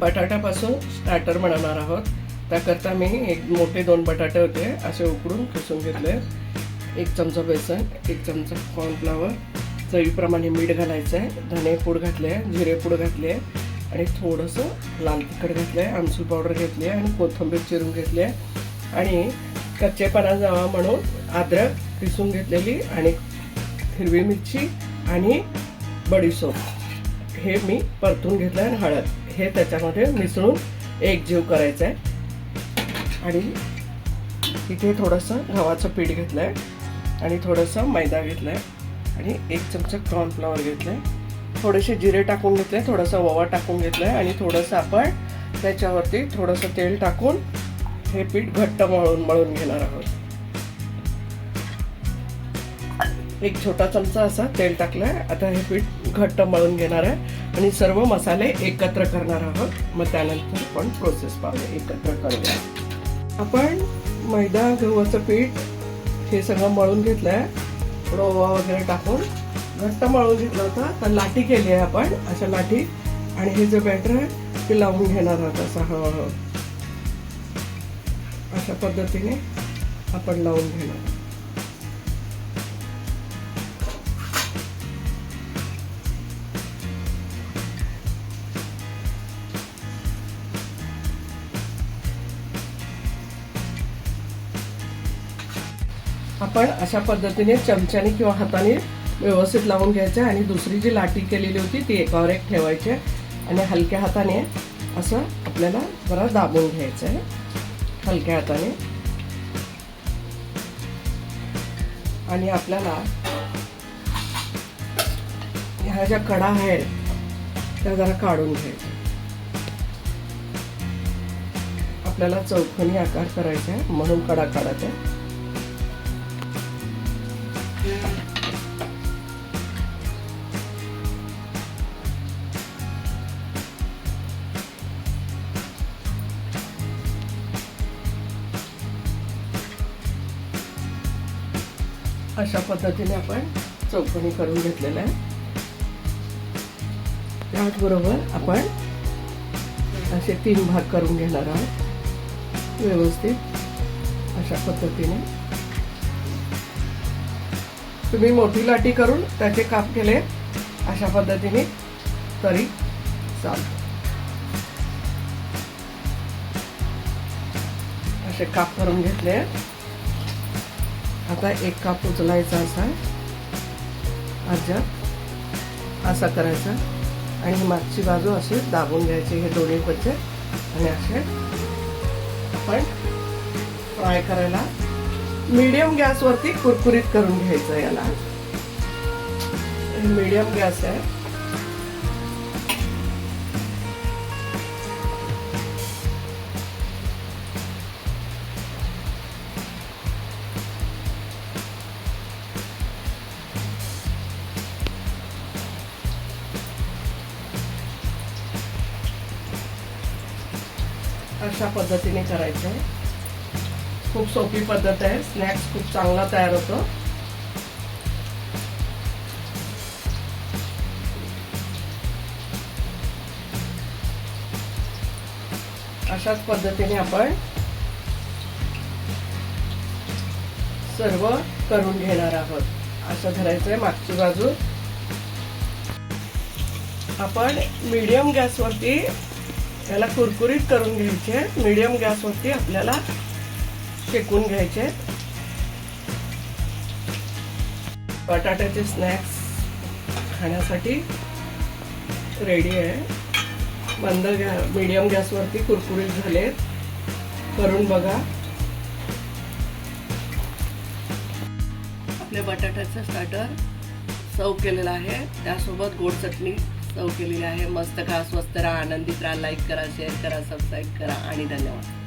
बटाट्यापासून starter बनवणार आहोत. त्याकरता मी एक मोठे 2 बटाटे होते असे उकडून किसून घेतले. 1 चमचा बेसन, 1 चमचा कॉर्नफ्लॉवर, चवीप्रमाणे मीठ घालायचं आहे, धने पूड घातले आहे, जिरे पूड घातली आहे आणि थोडंसं लाल तिखट घातलं आहे, आमसूल पावडर घेतली आहे आणि कोथिंबीर चिरून घेतली आहे आणि कच्चेपणा जावा म्हणून अद्रक किसून घेतलेली आणि हिरवी मिरची आणि बडीशेप हे मी परतून घेतलं आणि हळद हे त्याच्यामध्ये मिसळून एकजीव करायचं आहे. आणि इथे थोडंसं गव्हाचं पीठ घेतलं आहे आणि थोडंसं मैदा घेतला आहे आणि 1 चमचा कॉर्नफ्लॉवर घेतलं आहे, थोडेसे जिरे टाकून घेतले, थोडंसं ओवा टाकून घेतलं आहे आणि थोडंसं आपण त्याच्यावरती थोडंसं तेल टाकून हे पीठ घट्ट मळून घेणार आहोत. 1 छोटा चमचा असा तेल टाकलं आहे. आता हे पीठ घट्ट मळून घेणार आहे आणि सर्व मसाले एकत्र करणार आहोत. मग त्यानंतर आपण प्रोसेस पाहूया, एकत्र करूया. आपण मैदा गव्हाचं पीठ हे सगळं मळून घेतलं आहे, ओवा वगैरे टाकून घट्ट मळून घेतलं होतं. तर लाटी केली आहे आपण अशा लाटी आणि हे जे बॅटर आहे ते लावून घेणार आहोत असं हळूहळू अशा पद्धतीने आपण लावून घेणार. आपण अशा पद्धतीने चमच्याने किंवा हाताने व्यवस्थित लावून घ्यायचं आणि दुसरी जी लाटी केलेली होती ती एकावर एक ठेवायची आणि हलक्या हाताने असं आपल्याला जरा दाबून घ्यायचं आहे, हलक्या हाताने. आणि आपल्याला ह्या ज्या कडा आहेत त्या जरा काढून घ्यायच्या. आपल्याला चौकोनी आकार करायचा आहे म्हणून कडा काढायचा आहे. अशा पद्धतीने आपण चौकोनी करून घेतलेला आहे. त्याचबरोबर आपण असे 3 भाग करून घेणार आहोत व्यवस्थित अशा पद्धतीने. तुम्ही मोठी लाटी करून त्याचे काप केले अशा पद्धतीने तरी चालतं. असे काप करून घेतले. आता एक काप उचलायचा असा असा करायचा आणि मागची बाजू असे दाबून घ्यायची हे दोन्ही पच्चे आणि असे आपण फ्राय करायला मीडियम गॅसवरती कुरकुरीत करून घ्यायचं. याला मीडियम गॅस आहे. अशा पद्धतीने करायचं आहे. खूप सोपी पद्धत आहे. स्नॅक्स खूप चांगला तयार होतो. अशाच पद्धतीने आपण सर्व करून घेणार आहोत. असं धरायचंय मागची बाजू. आपण मीडियम गॅसवरती याला कुरकुरीत करून घ्यायचे. मीडियम गॅसवरती आपल्याला शेकून घ्यायचे. बटाट्याचे स्नॅक्स खाण्यासाठी रेडी आहे. मीडियम गॅसवरती कुरकुरीत झालेत. करून बघा. आपले बटाट्याचं स्टार्टर सर्व केलेलं आहे. त्यासोबत गोड चटणी सर्व केलेली आहे. मस्त खा, स्वस्त राहा, आनंदित राहा. लाईक करा, शेअर करा, सबस्क्राईब करा आणि धन्यवाद.